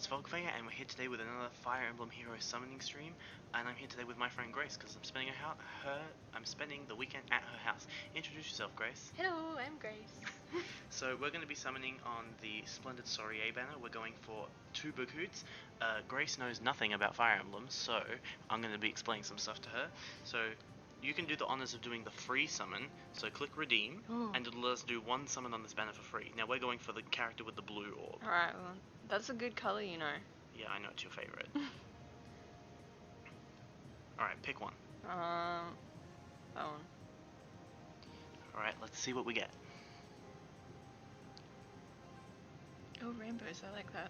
it's Fogfire, and we're here today with another Fire Emblem Hero summoning stream. And I'm here today with my friend Grace because I'm spending the weekend at her house. Introduce yourself, Grace. Hello, I'm Grace. So we're going to be summoning on the Splendid Soiree banner. We're going for 2 Berkuts. Grace knows nothing about Fire Emblems, so I'm going to be explaining some stuff to her. So you can do the honors of doing the free summon. So click redeem, and it'll let us do 1 summon on this banner for free. Now we're going for the character with the blue orb. Alright, well, that's a good color, you know. Yeah, I know it's your favorite. Alright, pick one. That one. Alright, let's see what we get. Oh, rainbows, I like that.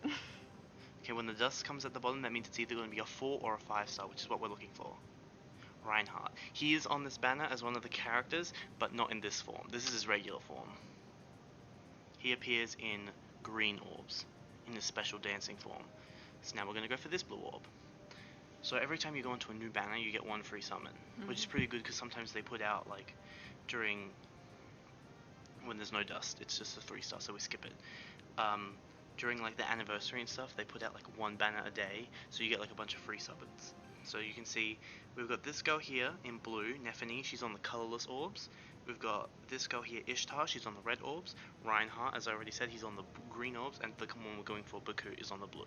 Okay, when the dust comes at the bottom, that means it's either going to be a 4 or a 5-star, which is what we're looking for. Reinhardt. He is on this banner as one of the characters, but not in this form. This is his regular form. He appears in green orbs, in his special dancing form. So now we're going to go for this blue orb. So every time you go into a new banner, you get 1 free summon, which is pretty good because sometimes they put out, like, when there's no dust, it's just a 3-star, so we skip it. During, like, the anniversary and stuff, they put out, like, 1 banner a day, so you get, like, a bunch of free summons. So you can see, we've got this girl here in blue, Nephany, she's on the colorless orbs. We've got this girl here, Ishtar, she's on the red orbs. Reinhardt, as I already said, he's on the green orbs, and the one we're going for, Berkut, is on the blue.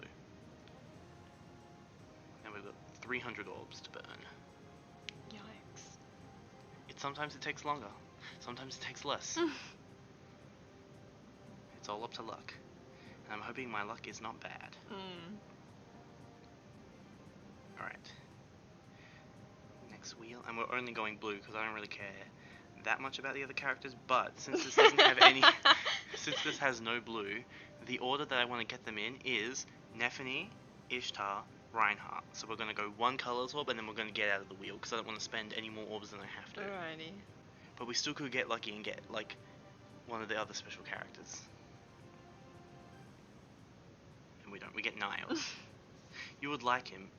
And we've got 300 orbs to burn. Yikes. Sometimes it takes longer, sometimes it takes less. It's all up to luck. And I'm hoping my luck is not bad. Alright. Next wheel, and we're only going blue because I don't really care that much about the other characters, but since this doesn't have any, since this has no blue, the order that I want to get them in is Nephany, Ishtar, Reinhardt. So we're going to go 1 colorless orb and then we're going to get out of the wheel because I don't want to spend any more orbs than I have to. Alrighty. But we still could get lucky and get, like, one of the other special characters. And we don't. We get Niles. You would like him.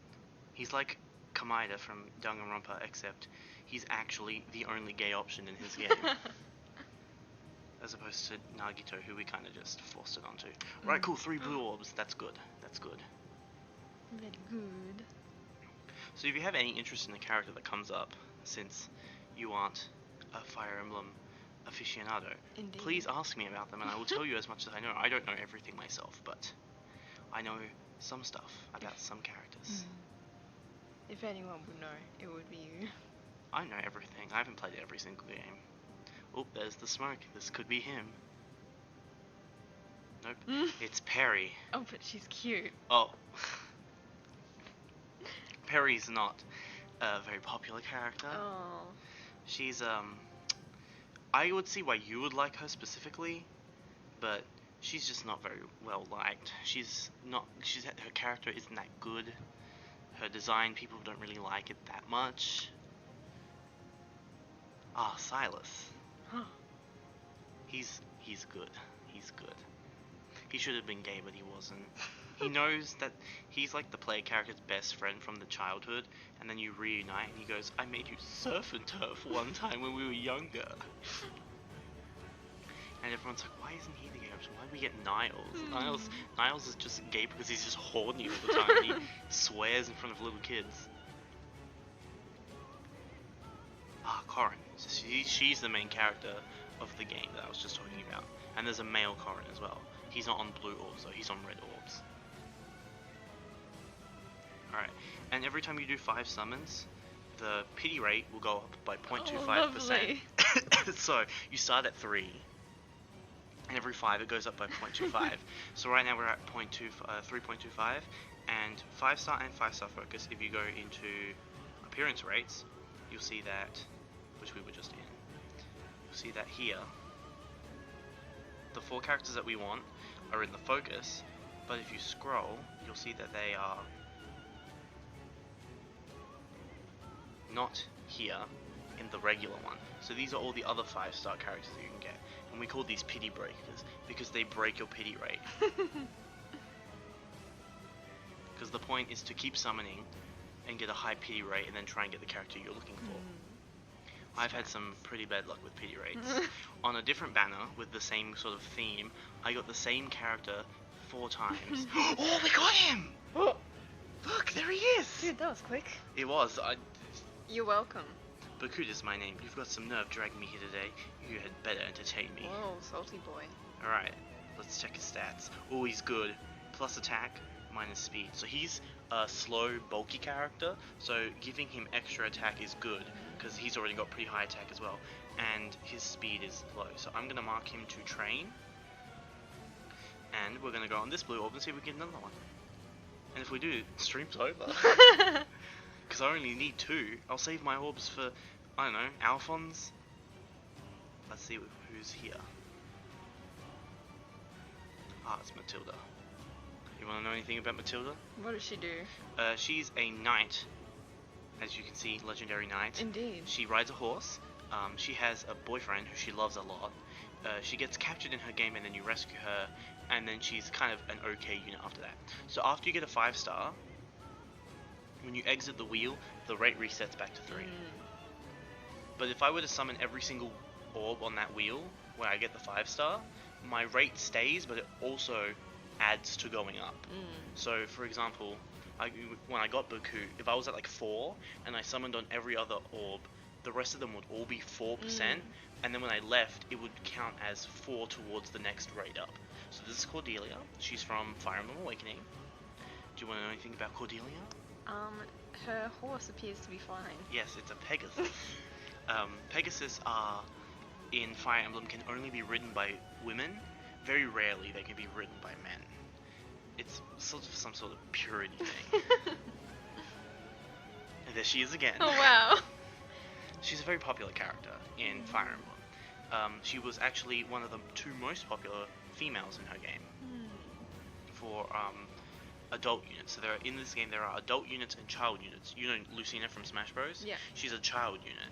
He's like Kamida from Danganronpa, except he's actually the only gay option in his game. As opposed to Nagito, who we kind of just forced it onto. Right, cool, 3 blue orbs. That's good. That's good. Very good. So if you have any interest in the character that comes up, since you aren't a Fire Emblem aficionado, Indeed. Please ask me about them and I will tell you as much as I know. I don't know everything myself, but I know some stuff about some characters. If anyone would know, it would be you. I know everything. I haven't played every single game. Oh, there's the smoke. This could be him. Nope. It's Perry. Oh, but she's cute. Oh. Perry's not a very popular character. Oh. She's, I would see why you would like her specifically, but she's just not very well liked. Her character isn't that good. Her design, people don't really like it that much. Ah, Silas. Huh. He's good. He's good. He should have been gay, but he wasn't. He knows that he's like the player character's best friend from the childhood, and then you reunite and he goes, I made you surf and turf one time when we were younger. And everyone's like, why isn't he the gay option? Why do we get Niles? Niles is just gay because he's just horny all the time and he swears in front of little kids. Ah, Corrin. She's the main character of the game that I was just talking about. And there's a male Corrin as well. He's not on blue orbs though, he's on red orbs. Alright, and every time you do 5 summons, the pity rate will go up by 0.25%. So, you start at 3, and every 5 it goes up by 0.25. So right now we're at 3.25, and 5-star and 5-star focus, if you go into appearance rates, you'll see that, which we were just in, you'll see that here, the 4 characters that we want are in the focus, but if you scroll, you'll see that they are not here in the regular one. So these are all the other 5-star characters that you can get, and we call these pity breakers because they break your pity rate. Because the point is to keep summoning and get a high pity rate and then try and get the character you're looking for. I've had some pretty bad luck with pity rates. On a different banner with the same sort of theme, I got the same character 4 times. Oh, we got him! Look, there he is! Dude, that was quick. It was. You're welcome. Berkut is my name. You've got some nerve dragging me here today. You had better entertain me. Whoa, salty boy. Alright, let's check his stats. Oh, he's good. Plus attack, minus speed. So he's a slow, bulky character, so giving him extra attack is good, because he's already got pretty high attack as well. And his speed is low. So I'm going to mark him to train. And we're going to go on this blue orb and see if we can get another one. And if we do, stream's over. Because I only need 2. I'll save my orbs for, I don't know, Alphons. Let's see who's here. Ah, it's Matilda. You want to know anything about Matilda? What does she do? She's a knight. As you can see, legendary knight. Indeed. She rides a horse. She has a boyfriend who she loves a lot. She gets captured in her game and then you rescue her. And then she's kind of an okay unit after that. So after you get a 5-star, when you exit the wheel, the rate resets back to 3. But if I were to summon every single orb on that wheel, where I get the 5-star, my rate stays, but it also adds to going up. So for example, when I got Berkut, if I was at like 4, and I summoned on every other orb, the rest of them would all be 4%, and then when I left, it would count as 4 towards the next rate up. So this is Cordelia. She's from Fire Emblem Awakening. Do you want to know anything about Cordelia? Her horse appears to be flying. Yes, it's a Pegasus. Pegasus are, in Fire Emblem, can only be ridden by women. Very rarely they can be ridden by men. It's sort of some sort of purity thing. And there she is again. Oh wow. She's a very popular character in Fire Emblem. She was actually one of the 2 most popular females in her game for adult units. So in this game there are adult units and child units. You know Lucina from Smash Bros? Yeah. She's a child unit.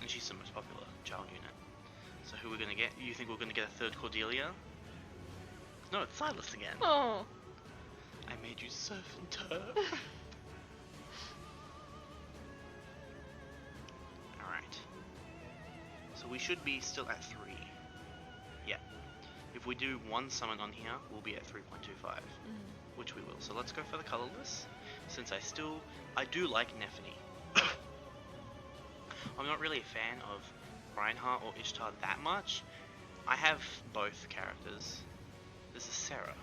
And she's the most popular child unit. So who we're gonna get? You think we're gonna get a 3rd Cordelia? No, it's Silas again. Oh. I made you surf and turf. Alright. So we should be still at 3. Yeah. If we do 1 summon on here, we'll be at 3.25. Which we will. So let's go for the colorless. Since I do like Nephany. I'm not really a fan of Reinhardt or Ishtar that much. I have both characters. This is Sarah.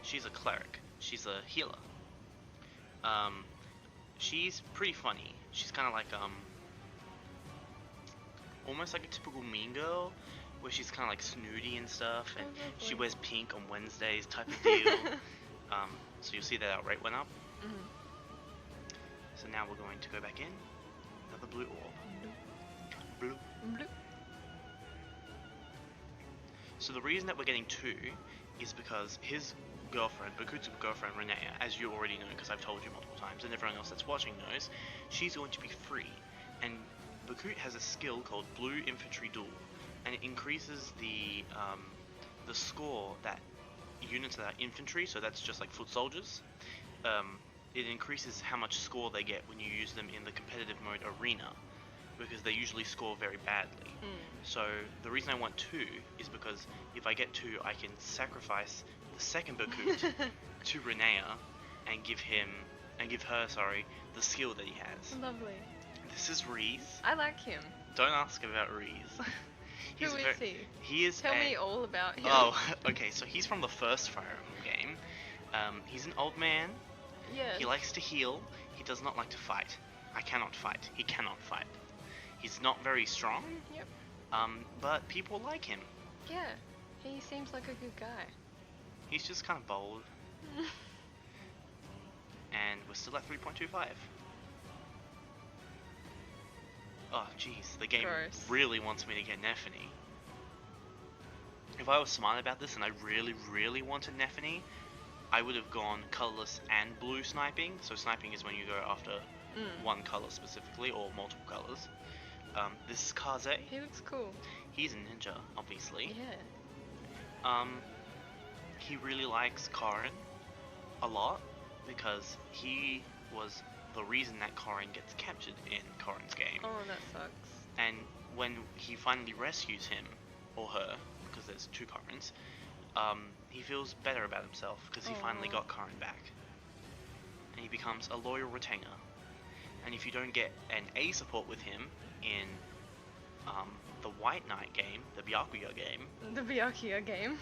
She's a cleric. She's a healer. She's pretty funny. She's kind of like almost like a typical mean girl, where she's kind of like snooty and stuff, and she wears pink on Wednesdays type of deal. So you'll see that our rate went up. So now we're going to go back in. Another blue orb. Blue. So the reason that we're getting 2 is because his girlfriend, Berkut's girlfriend Renea, as you already know because I've told you multiple times, and everyone else that's watching knows, she's going to be free. And Berkut has a skill called Blue Infantry Duel, and it increases the score that units that are infantry, so that's just like foot soldiers, it increases how much score they get when you use them in the competitive mode arena, because they usually score very badly. So the reason I want 2 is because if I get 2, I can sacrifice the 2nd Berkut to Renea and give her the skill that he has. Lovely. This is Reese. I like him. Don't ask about Reese. Who is he? He is Tell me all about him. Oh, okay, so he's from the first Fire Emblem game. He's an old man. Yes. He likes to heal. He does not like to fight. I cannot fight. He cannot fight. He's not very strong. Yep. But people like him. Yeah. He seems like a good guy. He's just kind of bold. And we're still at 3.25. Oh, jeez. The game really wants me to get Nephany. If I was smart about this and I really, really wanted Nephany, I would have gone colorless and blue sniping. So sniping is when you go after one color specifically, or multiple colors. This is Kaze. He looks cool. He's a ninja, obviously. Yeah. He really likes Karin a lot, because he was the reason that Karin gets captured in Karin's game. Oh, that sucks. And when he finally rescues him, or her, because there's 2 Karins, he feels better about himself because he finally Aw. got Karin back. And he becomes a loyal retainer. And if you don't get an A support with him in the White Knight game, the Byakuya game, The Byakuya game.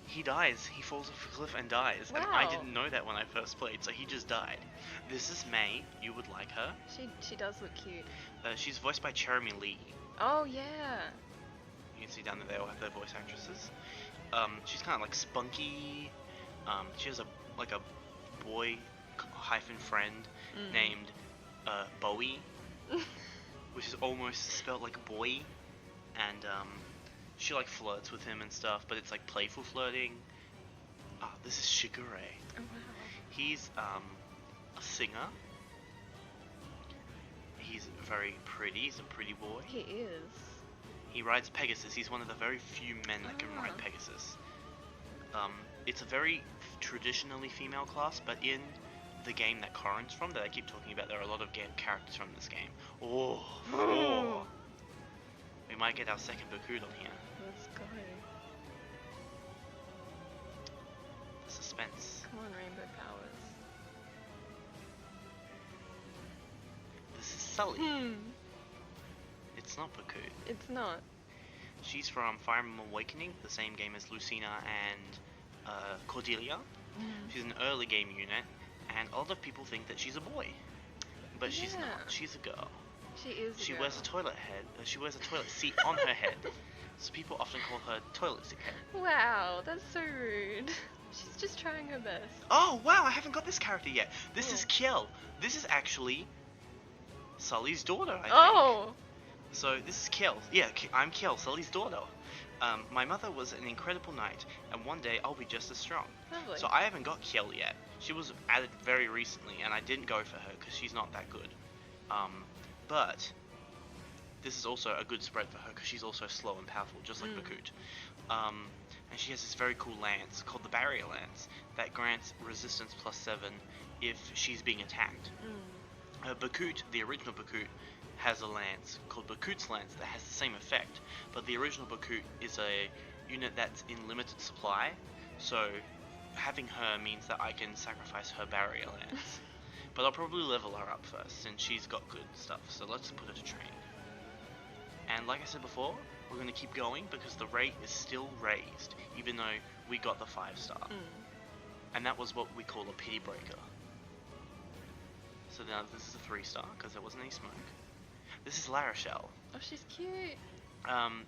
he dies. He falls off a cliff and dies. And I Wow. didn't know that when I first played, so he just died. This is May. You would like her. She does look cute. She's voiced by Cherami Lee. Oh yeah. You can see down there they all have their voice actresses. She's kind of like spunky. She has a boy hyphen friend named Bowie, which is almost spelled like boy, and she like flirts with him and stuff, but it's like playful flirting. This is Shigure. Oh wow. He's a singer. He's very pretty. He's a pretty boy. He is. He rides Pegasus. He's one of the very few men that can ride Pegasus. It's a very traditionally female class, but in the game that Karin's from, that I keep talking about, there are a lot of characters from this game. Oh. We might get our second Berkut on here. Let's go. The suspense. Come on, rainbow powers. This is Sully. It's not Berkut. It's not. She's from Fire Emblem Awakening, the same game as Lucina and Cordelia. She's an early game unit, and a lot of people think that she's a boy, but she's Yeah. not. She's a girl. She is. She wears a toilet head. She wears a toilet seat on her head, so people often call her toilet seat head. Wow, that's so rude. She's just trying her best. Oh wow! I haven't got this character yet. This is Yeah. Kiel. This is actually Sully's daughter. I think. Oh. So this is Kiel. Yeah, I'm Kiel, Sully's daughter. My mother was an incredible knight, and one day I'll be just as strong. Lovely. So I haven't got Kiel yet. She was added very recently, and I didn't go for her because she's not that good. But this is also a good spread for her because she's also slow and powerful, just like Berkut. And she has this very cool lance called the Barrier Lance that grants resistance +7 if she's being attacked. Berkut, the original Berkut, has a lance called Berkut's Lance that has the same effect, but the original Berkut is a unit that's in limited supply, so having her means that I can sacrifice her Barrier Lance. But I'll probably level her up first, since she's got good stuff, so let's put her to train. And like I said before, we're going to keep going because the rate is still raised, even though we got the 5-star. And that was what we call a pity breaker. So now this is a 3-star, because there wasn't any smoke. This is Larachelle. Oh, she's cute.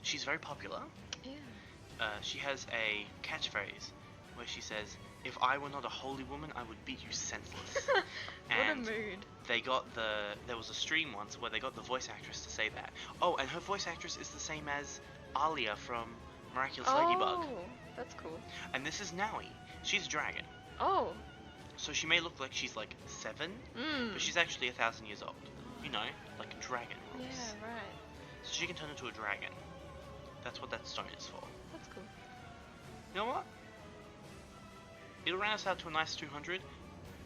She's very popular. Yeah. She has a catchphrase where she says, "If I were not a holy woman, I would beat you senseless." What And a mood. they got there was a stream once where they got the voice actress to say that. Oh, and her voice actress is the same as Alia from Miraculous Ladybug. Oh, that's cool. And this is Naui. She's a dragon. Oh. So she may look like she's like 7, but she's actually 1,000 years old. You know, like dragon rules. Yeah, right. So she can turn into a dragon. That's what that stone is for. That's cool. You know what? It'll round us out to a nice 200.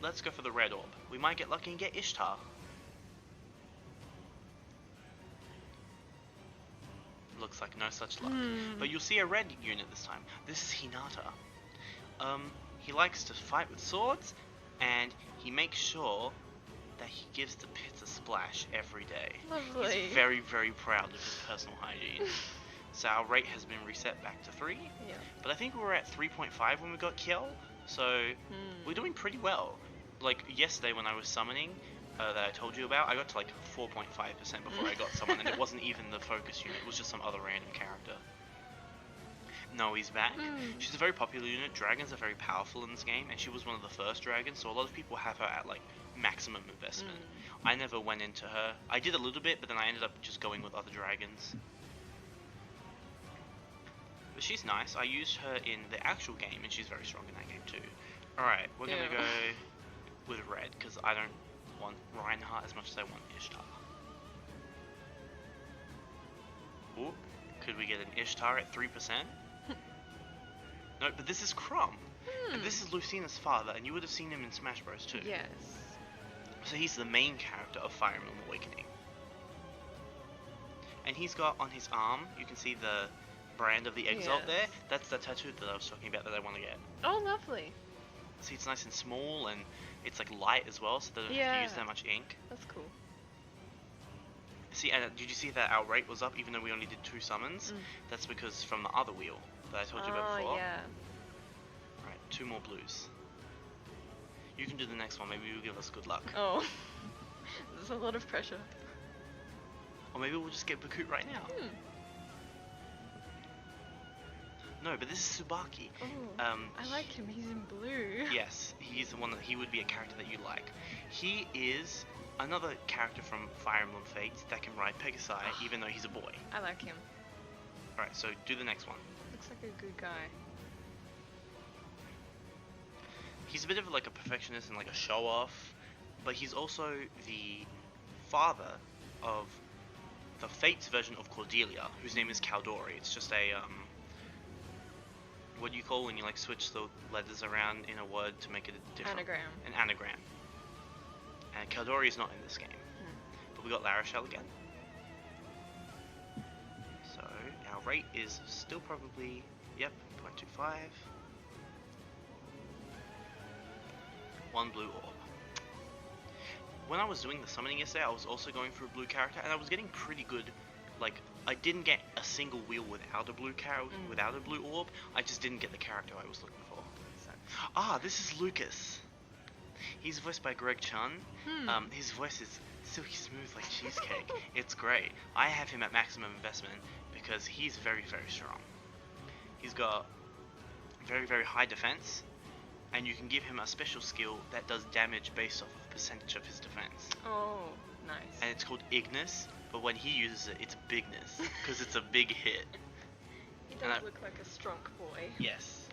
Let's go for the red orb. We might get lucky and get Ishtar. Looks like no such luck. But you'll see a red unit this time. This is Hinata. He likes to fight with swords, and he makes sure that he gives the pits a splash every day. Lovely. He's very, very proud of his personal hygiene. So our rate has been reset back to 3. Yeah. But I think we were at 3.5 when we got Kiel, so we're doing pretty well. Like yesterday when I was summoning, that I told you about, I got to like 4.5% before I got someone, and it wasn't even the focus unit, it was just some other random character. No, he's back. She's a very popular unit. Dragons are very powerful in this game, and she was one of the first dragons, so a lot of people have her at like maximum investment. I never went into her. I did a little bit, but then I ended up just going with other dragons. But she's nice. I used her in the actual game, and she's very strong in that game too. Alright, we're gonna go with red, because I don't want Reinhardt as much as I want Ishtar. Ooh, could we get an Ishtar at 3%? No, but this is Crom. And this is Lucina's father, and you would have seen him in Smash Bros too. Yes. So he's the main character of Fire Emblem Awakening. And he's got on his arm, you can see the brand of the Exalt there, Yes. that's the tattoo that I was talking about that I want to get. Oh, lovely. See, it's nice and small, and it's like light as well, so they don't have to use that much ink. That's cool. See, and did you see that our rate was up even though we only did 2 summons? That's because from the other wheel that I told you about before. Oh, yeah. Right, 2 more blues. You can do the next one, maybe you'll give us good luck. Oh. There's a lot of pressure. Or maybe we'll just get Berkut right now. No, but this is Tsubaki. Oh, I like him. He's in blue. Yes, he's the one that he would be a character that you like. He is another character from Fire Emblem Fates that can ride Pegasi, even though he's a boy. I like him. Alright, so do the next one. Looks like a good guy. He's a bit of like a perfectionist and like a show-off, but he's also the father of the Fates version of Cordelia, whose name is Caldori. It's just a, what do you call when you like switch the letters around in a word to make it a different... Anagram. An anagram. And Caldori is not in this game. But we got La Rochelle again. So, our rate is still probably, yep, 0.25. 1 blue orb. When I was doing the summoning yesterday, I was also going for a blue character, and I was getting pretty good. Like, I didn't get a single wheel without a blue without a blue orb. I just didn't get the character I was looking for. Ah, this is Lucas. He's voiced by Greg Chun. His voice is silky smooth like cheesecake. It's great. I have him at maximum investment because he's very, very strong. He's got very, very high defense, and you can give him a special skill that does damage based off of percentage of his defense. Oh, nice. And it's called Ignis, but when he uses it, it's Bigness, because it's a big hit. He does look like a strong boy. Yes.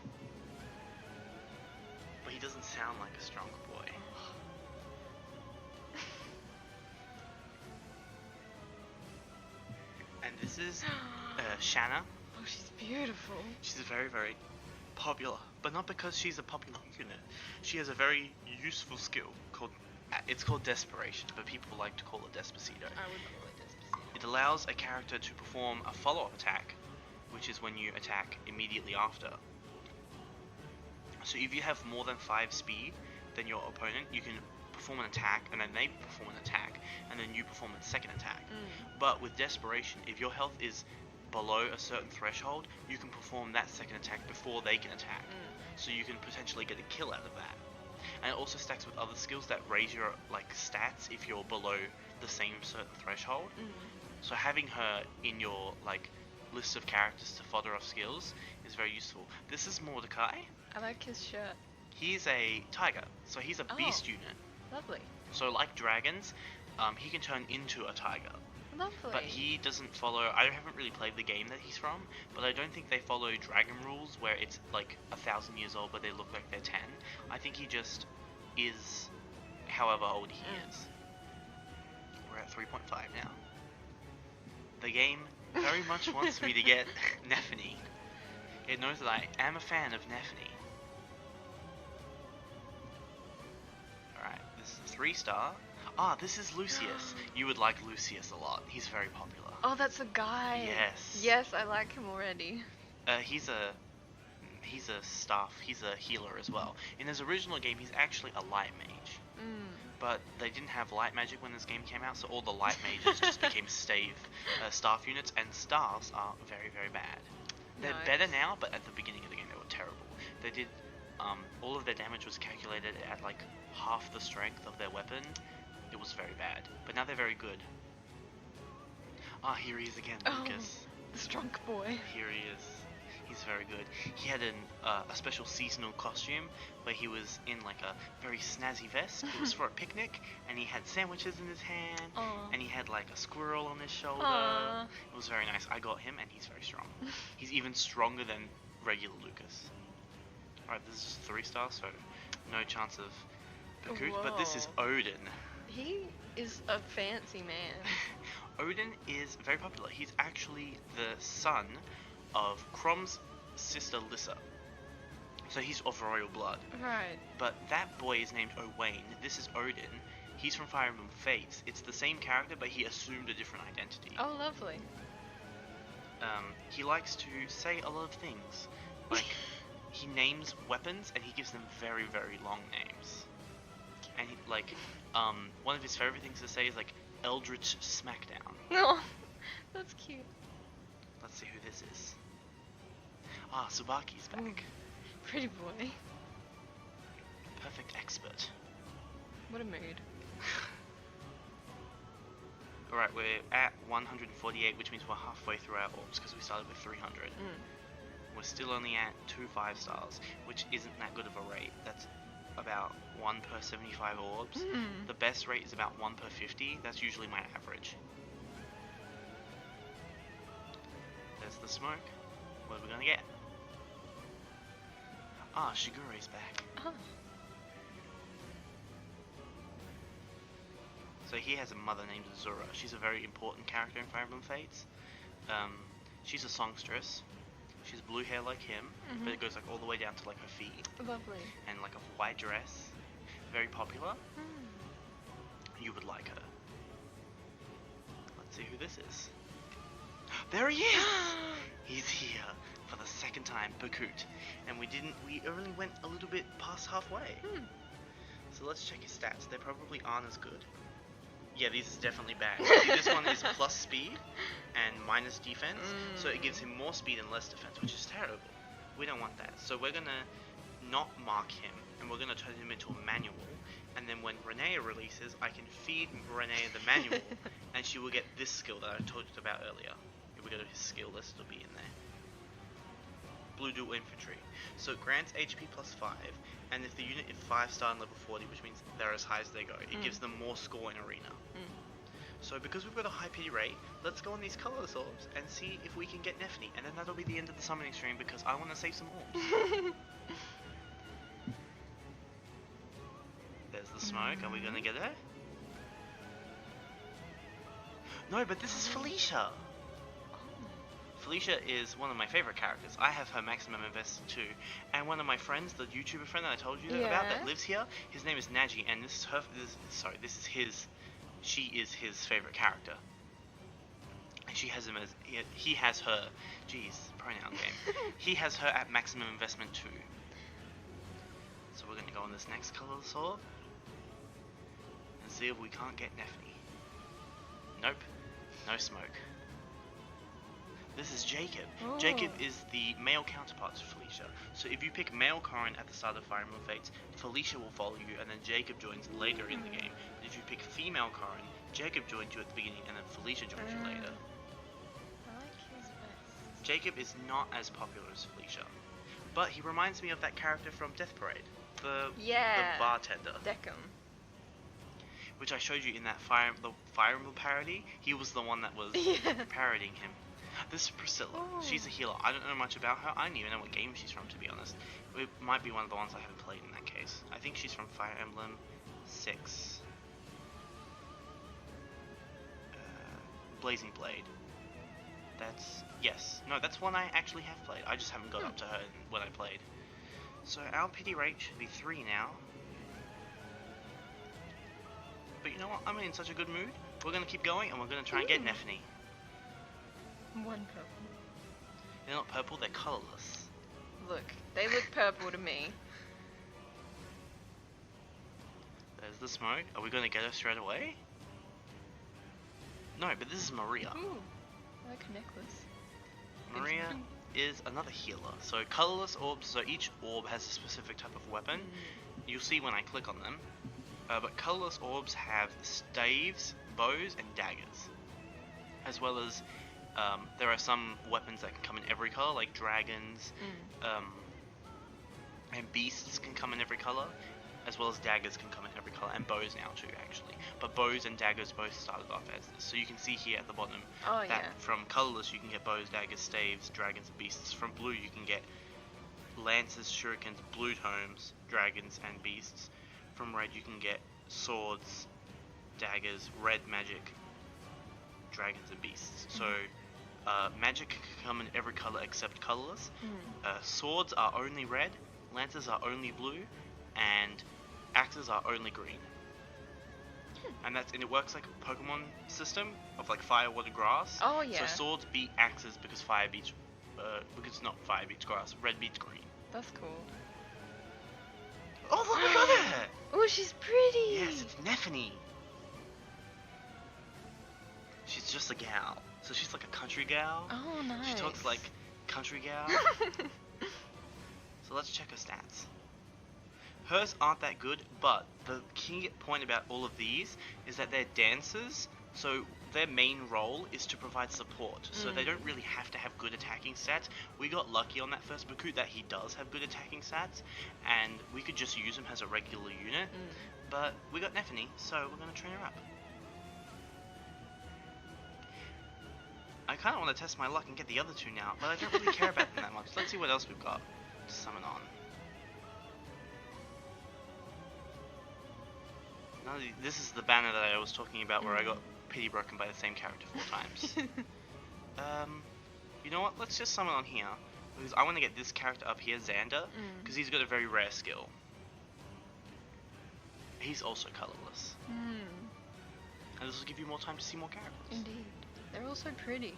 But he doesn't sound like a strong boy. And this is Shanna. Oh, she's beautiful. She's very, very popular, but not because she's a popular unit. She has a very useful skill called, it's called Desperation, but people like to call it Despacito. I would call it Despacito. It allows a character to perform a follow-up attack, which is when you attack immediately after. So if you have more than 5 speed than your opponent, you can perform an attack, and then they perform an attack, and then you perform a second attack. But with Desperation, if your health is below a certain threshold, you can perform that second attack before they can attack. So you can potentially get a kill out of that. And it also stacks with other skills that raise your like stats if you're below the same certain threshold. So having her in your like list of characters to fodder off skills is very useful. This is Mordecai. I like his shirt. He's a tiger, so he's a beast unit. Lovely. So like dragons, he can turn into a tiger. Lovely. But he doesn't follow, I haven't really played the game that he's from, but I don't think they follow dragon rules where it's like 1,000 years old but they look like they're 10. I think he just is however old he is. We're at 3.5 now. The game very much wants me to get Nephany. It knows that I am a fan of Nephany. Alright, this is a 3-star. Ah, this is Lucius. You would like Lucius a lot. He's very popular. Oh, that's a guy. Yes. Yes, I like him already. He's a staff. He's a healer as well. In his original game, he's actually a light mage. But they didn't have light magic when this game came out, so all the light mages just became staff units, and staffs are very, very bad. They're better now, but at the beginning of the game they were terrible. They did, all of their damage was calculated at like half the strength of their weapon. It was very bad, but now they're very good. Ah, here he is again, Lucas. The strong boy. Here he is. He's very good. He had a special seasonal costume where he was in like a very snazzy vest. It was for a picnic, and he had sandwiches in his hand, and he had like a squirrel on his shoulder. It was very nice. I got him, and he's very strong. He's even stronger than regular Lucas. Alright, this is 3-star, so no chance of Berkut, but this is Odin. He is a fancy man. Odin is very popular. He's actually the son of Crom's sister Lissa. So he's of royal blood. Right. But that boy is named Owain. This is Odin. He's from Fire Emblem Fates. It's the same character, but he assumed a different identity. Oh, lovely. he likes to say a lot of things. Like, he names weapons and he gives them very, very long names. And one of his favorite things to say is like Eldritch Smackdown. Oh, that's cute. Let's see who this is. Ah, Tsubaki's back. Ooh. Pretty boy. Perfect expert. What a mood. Alright, we're at 148, which means we're halfway through our orbs because we started with 300. We're still only at 2 5-stars, which isn't that good of a rate. That's about 1 per 75 orbs. The best rate is about 1 per 50. That's usually my average. There's the smoke. What are we gonna get? Ah, Shigure's back. Oh. So he has a mother named Azura. She's a very important character in Fire Emblem Fates. She's a songstress. She has blue hair like him, but it goes like all the way down to like her feet. Lovely. And like a white dress. Very popular. You would like her. Let's see who this is. There he is! He's here for the second time, Berkut. And we only went a little bit past halfway. So let's check his stats. They probably aren't as good. Yeah, these is definitely bad. This one is plus speed and minus defense, so it gives him more speed and less defense, which is terrible. We don't want that. So we're gonna not mark him, and we're gonna turn him into a manual. And then when Renea releases, I can feed Renea the manual, and she will get this skill that I told you about earlier. If we go to his skill list, it'll be in there. Blue Dual Infantry. So it grants HP plus 5, and if the unit is 5-star and level 40, which means they're as high as they go, it gives them more score in Arena. So because we've got a high pity rate, let's go on these colourless orbs and see if we can get Nefni, and then that'll be the end of the summoning stream because I want to save some orbs. There's the smoke. Are we gonna get her? No, but this is Felicia. Felicia is one of my favorite characters. I have her maximum invested too, and one of my friends, the YouTuber friend that I told you about that lives here, his name is Naji, and she is his favorite character. And she has him as he has her. Jeez, pronoun game. He has her at maximum investment too. So we're gonna go on this next colourless orb and see if we can't get Nefni. Nope, no smoke. This is Jacob. Oh. Jacob is the male counterpart to Felicia. So if you pick male Corrin at the start of Fire Emblem Fates, Felicia will follow you, and then Jacob joins later in the game. But if you pick female Corrin, Jacob joins you at the beginning, and then Felicia joins you later. I like his vest. Jacob is not as popular as Felicia, but he reminds me of that character from Death Parade, the bartender. Deckham. Which I showed you in that Fire Emblem parody. He was the one that was parodying him. This is Priscilla. Oh. She's a healer. I don't know much about her. I don't even know what game she's from, to be honest. It might be one of the ones I haven't played in that case. I think she's from Fire Emblem 6. Blazing Blade. That's one I actually have played. I just haven't got up to her when I played. So our pity rate should be 3 now. But you know what? I'm in such a good mood. We're going to keep going, and we're going to try and get Nefni. One purple. They're not purple, they're colourless. Look, they look purple to me. There's the smoke. Are we going to get her straight away? No, but this is Maria. Ooh, I like a necklace. Maria is another healer. So colourless orbs, so each orb has a specific type of weapon. You'll see when I click on them. But colourless orbs have staves, bows, and daggers. As well as there are some weapons that can come in every colour, like dragons, and beasts can come in every colour, as well as daggers can come in every colour, and bows now too, actually. But bows and daggers both started off as this. So you can see here at the bottom that from colourless you can get bows, daggers, staves, dragons, and beasts. From blue you can get lances, shurikens, blue tomes, dragons, and beasts. From red you can get swords, daggers, red magic, dragons, and beasts. So magic can come in every colour except colourless. Swords are only red, lances are only blue, and axes are only green. and it works like a Pokemon system of like fire, water, grass. Oh yeah. So swords beat axes because fire beats, because not fire beats grass, red beats green. That's cool. Oh look, we got her! Oh, she's pretty. Yes, it's Neffany. She's just a gal, so she's like a country gal. Oh, nice. She talks like country gal. So let's check her stats. Hers aren't that good, but the key point about all of these is that they're dancers, so their main role is to provide support. So they don't really have to have good attacking stats. We got lucky on that first Berkut that he does have good attacking stats, and we could just use him as a regular unit. But we got Neffany, so we're going to train her up. I kind of want to test my luck and get the other two now, but I don't really care about them that much. Let's see what else we've got to summon on. Now, this is the banner that I was talking about where I got pity broken by the same character 4 times. You know what? Let's just summon on here, because I want to get this character up here, Xander, because he's got a very rare skill. He's also colorless. And this will give you more time to see more characters. Indeed. They're all so pretty.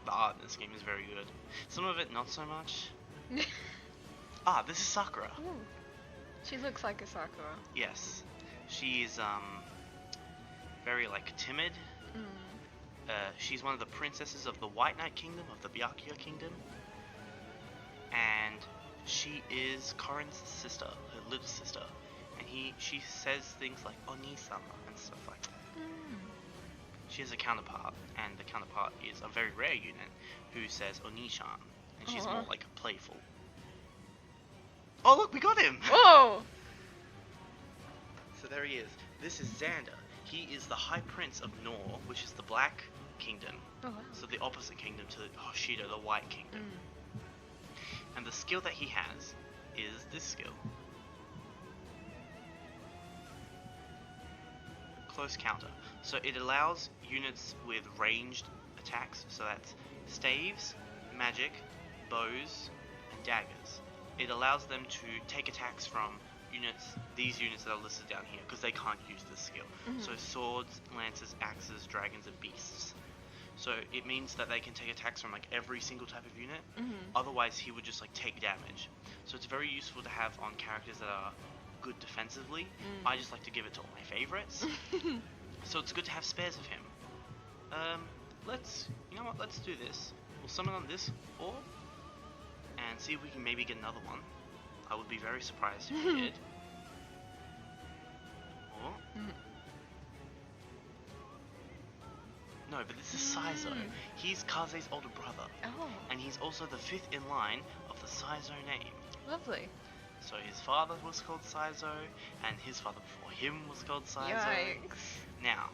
The art in this game is very good. Some of it not so much. This is Sakura. Ooh. She looks like a Sakura. Yes. She's very like timid. She's one of the princesses of the White Knight Kingdom, of the Byakuya Kingdom. And she is Korin's sister, her little sister. And she says things like Oni-sama and stuff like that. She has a counterpart, and the counterpart is a very rare unit who says Oni-chan, and she's more like playful. Oh look, we got him! Whoa! So there he is. This is Xander. He is the High Prince of Nor, which is the Black Kingdom. Oh wow. So the opposite kingdom to Hoshido, the White Kingdom. And the skill that he has is this skill. Close counter. So it allows units with ranged attacks, so that's staves, magic, bows, and daggers. It allows them to take attacks from these units that are listed down here, because they can't use this skill. So swords, lances, axes, dragons, and beasts. So it means that they can take attacks from like every single type of unit. Otherwise he would just like take damage. So it's very useful to have on characters that are good defensively. I just like to give it to all my favorites. So it's good to have spares of him. You know what, let's do this. We'll summon on this orb and see if we can maybe get another one. I would be very surprised if we did. Or no, but this is Saizo. He's Kaze's older brother. Oh. And he's also the 5th in line of the Saizo name. Lovely. So his father was called Saizo, and his father before him was called Saizo. Yikes. Now,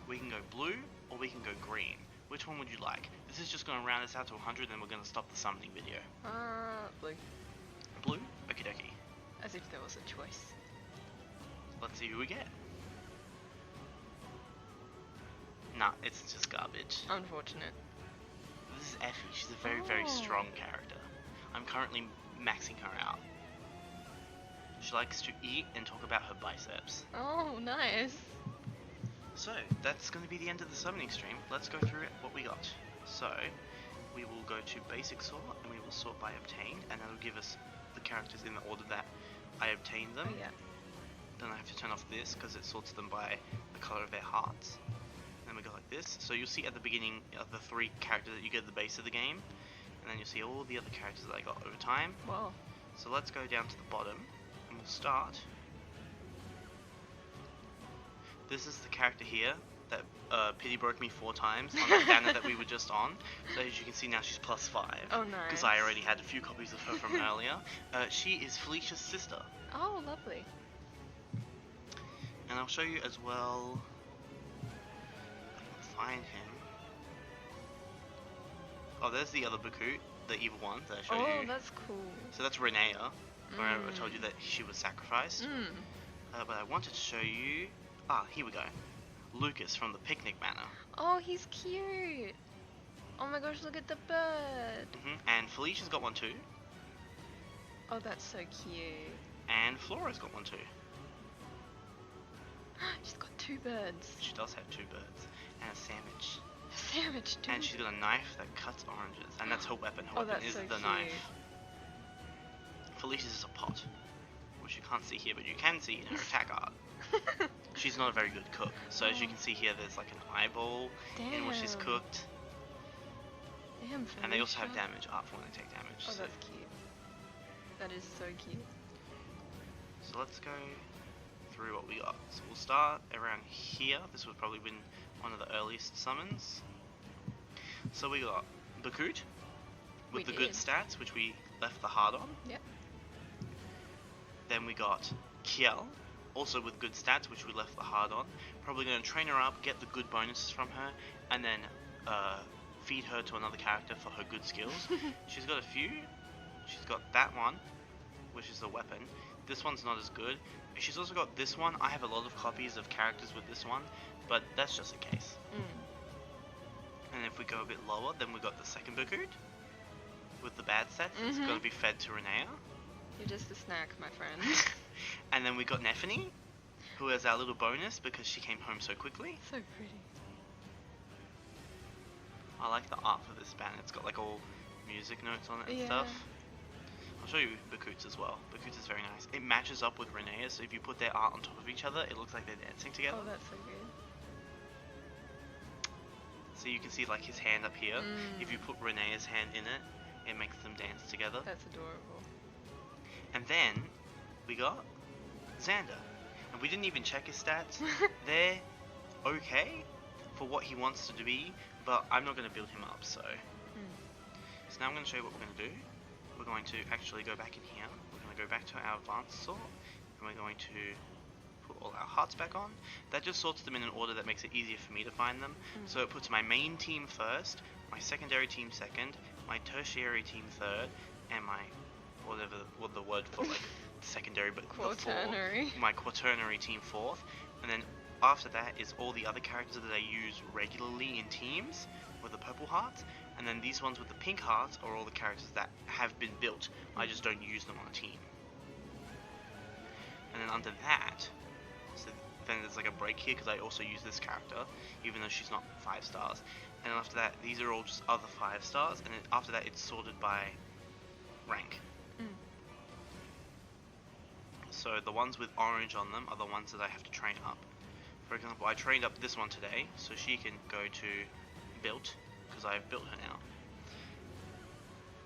we can go blue or we can go green. Which one would you like? This is just going to round us out to 100, then we're going to stop the summoning video. Blue. Blue? Okie dokie. As if there was a choice. Let's see who we get. Nah, it's just garbage. Unfortunate. This is Effie. She's a very, very strong character. I'm currently maxing her out. She likes to eat and talk about her biceps. Oh, nice. So, that's going to be the end of the summoning stream. Let's go through what we got. So, we will go to basic sort, and we will sort by obtained, and that'll give us the characters in the order that I obtained them. Oh, yeah. Then I have to turn off this, because it sorts them by the color of their hearts. Then we go like this. So you'll see at the beginning of the 3 characters that you get at the base of the game, and then you'll see all the other characters that I got over time. Wow. So let's go down to the bottom, and we'll start. This is the character here that pity broke me 4 times on the banner that we were just on. So as you can see now, she's +5. Oh, nice. Because I already had a few copies of her from earlier. She is Felicia's sister. Oh, lovely. And I'll show you as well. I can find him. Oh, there's the other Berkut, the evil one that I showed you. Oh, that's cool. So that's Renea, where I told you that she was sacrificed. But I wanted to show you. Here we go. Lucas from the Picnic Manor. Oh, he's cute. Oh my gosh, look at the bird. And Felicia's got one too. Oh, that's so cute. And Flora's got one too. She's got 2 birds. She does have 2 birds and a sandwich. A sandwich too. And she's got a knife that cuts oranges, and that's her weapon. Her Oh, weapon that's is so the cute. knife. Felicia's is a pot, which you can't see here, but you can see in her attack art. She's not a very good cook, so as you can see here, there's like an eyeball in what she's Damn. cooked, Damn, and they also have Felicia. damage up when they take damage. Oh, so. that's cute. That is so cute. So let's go through what we got. So we'll start around here. This would probably been one of the earliest summons. So we got Berkut with the good did. stats, which we left the hard on. Yep. Then we got Kiel, also with good stats, which we left the hard on. Probably going to train her up, get the good bonuses from her, and then feed her to another character for her good skills. She's got a few. She's got that one, which is the weapon. This one's not as good. She's also got this one. I have a lot of copies of characters with this one, but that's just a case. And if we go a bit lower, then we got the second Berkut with the bad stats. It's going to be fed to Renea. You're just a snack, my friend. And then we got Neffany, who has our little bonus because she came home so quickly. So pretty. I like the art for this band. It's got like all music notes on it and Yeah. stuff. I'll show you Berkut's as well. Berkut's is very nice. It matches up with Renea's, so if you put their art on top of each other, it looks like they're dancing together. Oh, that's so good. So you can see like his hand up here. If you put Renea's hand in it, it makes them dance together. That's adorable. And then we got Xander. And we didn't even check his stats. They're okay for what he wants to be, but I'm not going to build him up, so. So now I'm going to show you what we're going to do. We're going to actually go back in here. We're going to go back to our advanced sort, and we're going to put all our hearts back on. That just sorts them in an order that makes it easier for me to find them. So it puts my main team first, my secondary team second, my tertiary team third, and my what the word for like secondary, but Quaternary. the fourth, my quaternary team fourth, and then after that is all the other characters that I use regularly in teams with the purple hearts, and then these ones with the pink hearts are all the characters that have been built. I just don't use them on a team. And then under that, so then there's like a break here because I also use this character, even though she's not 5 stars. And after that, these are all just other 5 stars, and then after that it's sorted by rank. So the ones with orange on them are the ones that I have to train up. For example, I trained up this one today, so she can go to built, because I've built her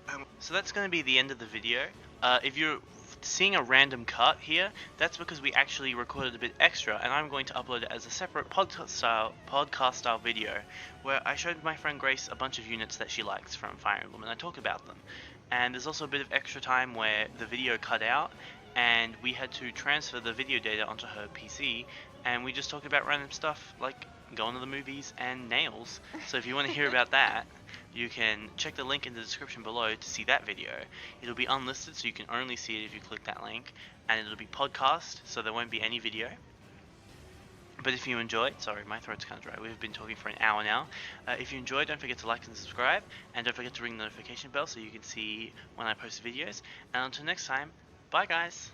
now. So that's going to be the end of the video. If you're seeing a random cut here, that's because we actually recorded a bit extra, and I'm going to upload it as a separate podcast style video, where I showed my friend Grace a bunch of units that she likes from Fire Emblem, and I talk about them. And there's also a bit of extra time where the video cut out, and we had to transfer the video data onto her PC, and we just talked about random stuff like going to the movies and nails. So if you want to hear about that, you can check the link in the description below to see that video. It'll be unlisted, so you can only see it if you click that link, and it'll be podcast, so there won't be any video. But if you enjoyed, sorry, my throat's kind of dry, we've been talking for an hour now. If you enjoyed, don't forget to like and subscribe, and don't forget to ring the notification bell so you can see when I post videos. And until next time, bye guys!